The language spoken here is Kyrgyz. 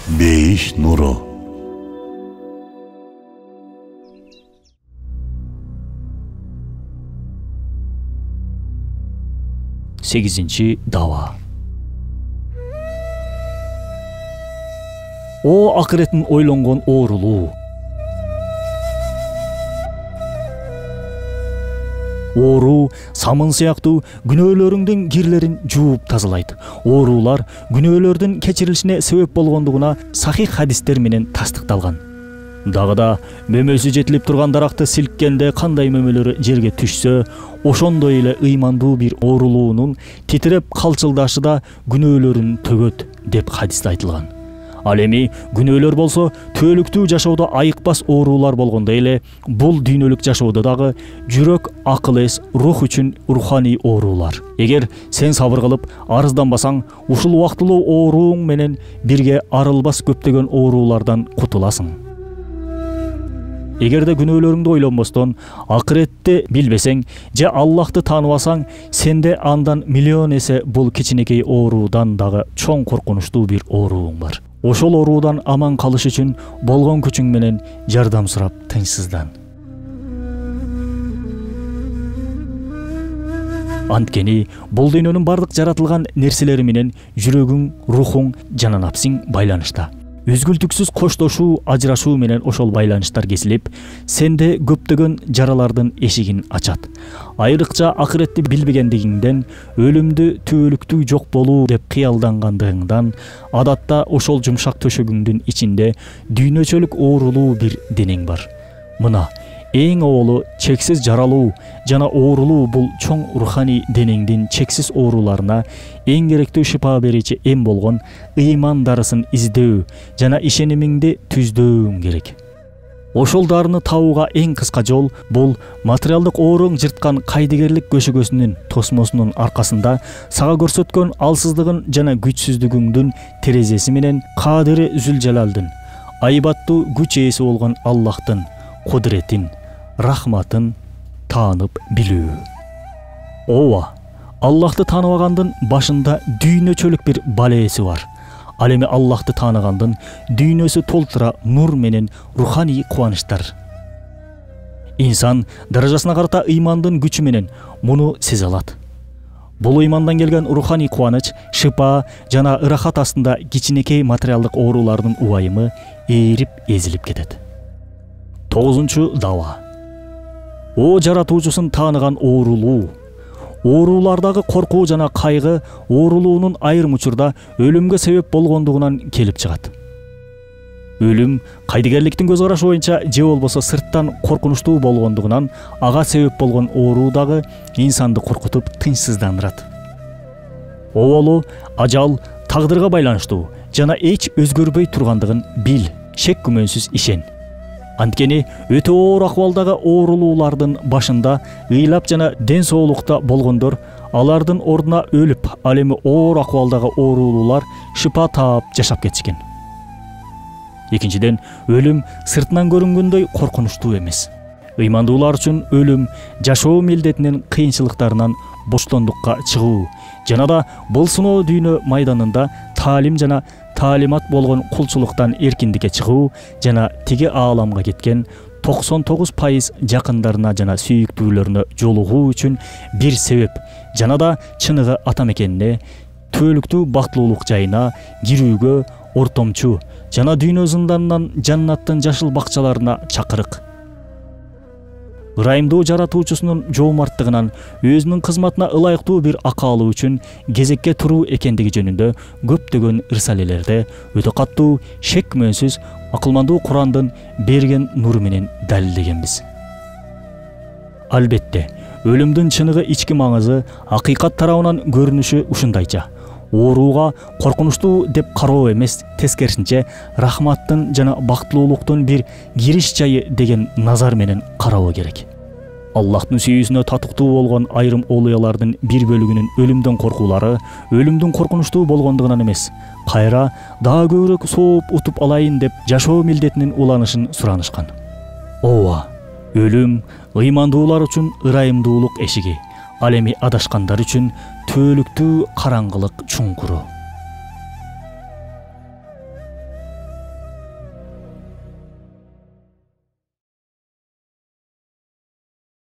Бейиш нуру. Сегизинчи дава. О акыреттин ойлонгон оорулуу. Оору самын сыяктуу күнөөлөрүңдүн кирлерин жууп тазалайт. Оорулар күнөөлөрдүн кечирилишине себеп болгондугуна сахих хадистер менен тастыкталган. Дагы да мөмөсү жетилип турган даракты силккенде кандай мөмөлөрү жерге түшсө, ошондой эле ыймандуу бир оорулуунун титиреп калчылдашы да күнөөлөрүн төгөт деп хадисте айтылган. Ал эми күнөөлөр болсо түбөлүктүү жашоодо айыкпас оорулар болгондой эле бул дүйнөлүк жашоодо дагы жүрөк, акыл эс, рух үчүн руханий оорулар. Эгер сен сабыр кылып арызданбасаң, ушул убактылуу оорууң менен бирге арылбас көптөгөн оорулардан кутуласың. Эгерде күнөөлөрүңдү ойлонбостон акыретти билбесең же Аллахты тааныбасаң, сенде андан миллион эсе бул кичинекей оорудан дагы чоң коркунучтуу бир оорууң бар. Ошол оорудан аман калыш үчүн болгон күчүң менен жардам сурап тынчсыздан. Анткени бул дүйнөнүн бардык жаратылган нерселери менен жүрөгүң, рухуң жана напсиң байланышта. Үзгүлтүксүз коштошуу, ажырашуу менен ошол байланыштар кесилип, сенде көптөгөн жаралардын эшигин ачат. Айрыкча акыретти билбегендигиңден, өлүмдү түбөлүктүү жок болуу деп кыялдангандыгыңдан, адатта ошол жумшак төшөгүңдүн ичинде дүйнөчөлүк оорулуу бир денең бар. Мына эң оолу чексиз жаралуу жана оорулуу бул чоң руханий денеңдин чексиз ооруларына эң керектүү шипа берүүчү эм болгон ыйман дарысын издөө жана ишенимиңди түздөөүң керек. Ошол дарыны табууга эң кыска жол бул материалдык ооруң жырткан кайдыгерлик көшөгөсүнүн тосмосунун аркасында сага көрсөткөн алсыздыгын жана күчсүздүгүңдүн терезеси менен Кадири Зүлжалалдын, айбаттуу күч ээси болгон Аллахтын кудретин, рахматын таанып билүү. Ооба, Аллахты тааныбагандын башында дүйнөчөлүк бир балеси бар. Ал эми Аллахты тааныгандын дүйнөсү толтура нур менен руханий кубанычтар. Инсан даражасына карата ыймандын күчү менен муну сезе алат. Бул ыймандан келген руханий кубаныч, шипа жана ырахат астында кичинекей материалдык оорулардын убайымы ээрип эзилип кетет. 9-чу дава. О жаратуучусун тааныган оорулуу. Оорулардагы коркуу жана кайгы оорулуунун айрым учурда өлүмгө себеп болгондугунан келип чыгат. Өлүм кайдыгерликтин көз карашы боюнча же болбосо сырттан коркунучтуу болгондугунан ага себеп болгон ооруу дагы инсанды коркутуп тынчсыздандырат. Оболу ажал тагдырга байланыштуу жана эч өзгөрбөй тургандыгын бил, шек күмөнсүз ишен. Анткени өтө оор акыбалдагы оорулуулардын башында ыйлап жана ден соолукта болгондор алардын ордуна өлүп, ал эми оор акыбалдагы оорулуулар шипа таап жашап кетишкен. Экинчиден, өлүм сыртынан көрүнгөндөй коркунучтуу эмес. Ыймандуулар үчүн өлүм жашоо милдетинин кыйынчылыктарынан боштондукка чыгуу жана да бул сыноо дүйнө майданында таалим жана таалимат болгон кулчулуктан эркиндикке чыгуу жана тиги ааламга кеткен 99% жакындарына жана сүйүктүүлөрүнө жолугуу үчүн бир себеп жана да чыныгы ата мекенине, түбөлүктүү бактылуулук жайына кирүүгө ортомчу жана дүйнө зынданынан жаннаттын жашыл бакчаларына чакырык. Ырайымдуу жаратуучусунун жоомарттыгынан өзүнүн кызматына ылайыктуу бир акаалуу үчүн кезекке туруу экендиги жөнүндө көптөгөн ырсалелерде өтө каттуу, шек күмөнсүз акылмандуу Курандын берген нуру менен далилдегенбиз. Албетте, өлүмдүн чыныгы ички маңызы акыйкат тарабынан көрүнүшү ушундайча. Ооруга коркунучтуу деп кароо эмес, тескерисинче рахматтын жана бактылуулуктун бир кириш жайы деген назар менен кароо керек. Аллахтын сүйүүсүнө татыктуу болгон айрым олуялардын бир бөлүгүнүн өлүмдөн коркуулары өлүмдүн коркунучтуу болгондугунан эмес, кайра дагы көбүрөөк сооп утуп алайын деп жашоо милдетинин уланышын суранышкан. Ооба, өлүм ыймандуулар үчүн ырайымдуулук эшиги, ал эми адашкандар үчүн түбөлүктүү караңгылык чуңкуру.